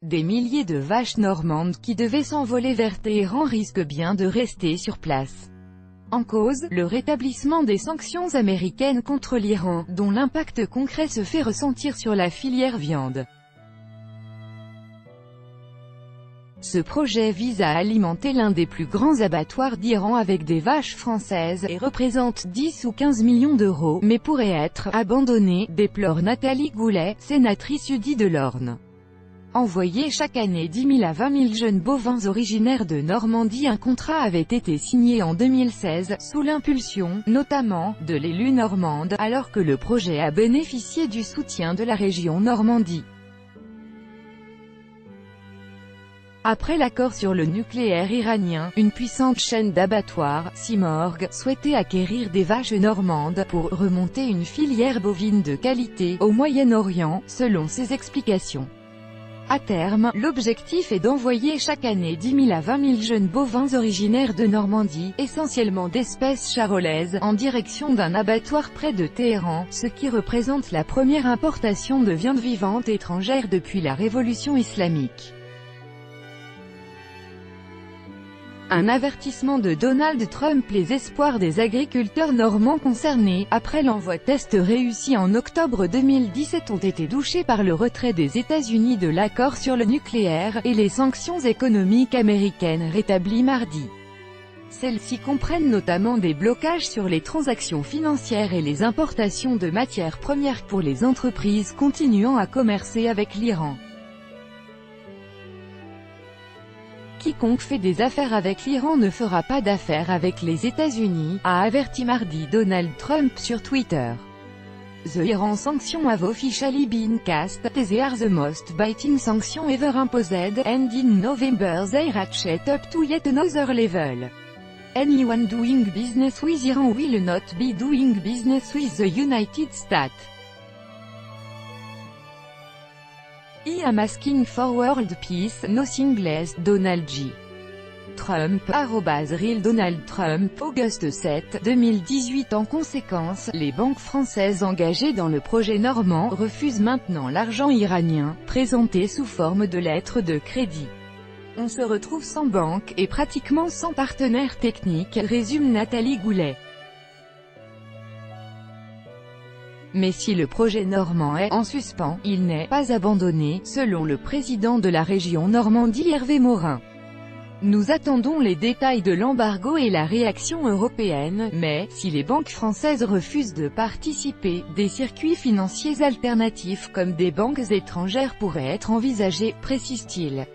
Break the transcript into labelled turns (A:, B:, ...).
A: Des milliers de vaches normandes qui devaient s'envoler vers Téhéran risquent bien de rester sur place. En cause, le rétablissement des sanctions américaines contre l'Iran, dont l'impact concret se fait ressentir sur la filière viande. Ce projet vise à alimenter l'un des plus grands abattoirs d'Iran avec des vaches françaises, et représente 10 ou 15 millions d'euros, mais pourrait être abandonné, déplore Nathalie Goulet, sénatrice UDI de l'Orne. Envoyé chaque année 10 000 à 20 000 jeunes bovins originaires de Normandie. Un contrat avait été signé en 2016, sous l'impulsion, notamment, de l'élue normande, alors que le projet a bénéficié du soutien de la région Normandie. Après l'accord sur le nucléaire iranien, une puissante chaîne d'abattoirs, Simorg, souhaitait acquérir des vaches normandes, pour remonter une filière bovine de qualité, au Moyen-Orient, selon ses explications. À terme, l'objectif est d'envoyer chaque année 10 000 à 20 000 jeunes bovins originaires de Normandie, essentiellement d'espèces charolaises, en direction d'un abattoir près de Téhéran, ce qui représente la première importation de viande vivante étrangère depuis la révolution islamique. Un avertissement de Donald Trump. Les espoirs des agriculteurs normands concernés, après l'envoi test réussi en octobre 2017, ont été douchés par le retrait des États-Unis de l'accord sur le nucléaire, et les sanctions économiques américaines rétablies mardi. Celles-ci comprennent notamment des blocages sur les transactions financières et les importations de matières premières pour les entreprises continuant à commercer avec l'Iran. Quiconque fait des affaires avec l'Iran ne fera pas d'affaires avec les États-Unis, a averti mardi Donald Trump sur Twitter. The Iran sanction have officially been cast, they are the most biting sanction ever imposed, and in November they ratchet up to yet another level. Anyone doing business with Iran will not be doing business with the United States. I am asking for world peace, nothing less. Donald J. Trump, @real Donald Trump, Auguste 7, 2018. En conséquence, les banques françaises engagées dans le projet normand refusent maintenant l'argent iranien, présenté sous forme de lettres de crédit. On se retrouve sans banque, et pratiquement sans partenaire technique, résume Nathalie Goulet. Mais si le projet normand est en suspens, il n'est pas abandonné, selon le président de la région Normandie Hervé Morin. Nous attendons les détails de l'embargo et la réaction européenne, mais, si les banques françaises refusent de participer, des circuits financiers alternatifs comme des banques étrangères pourraient être envisagés, précise-t-il.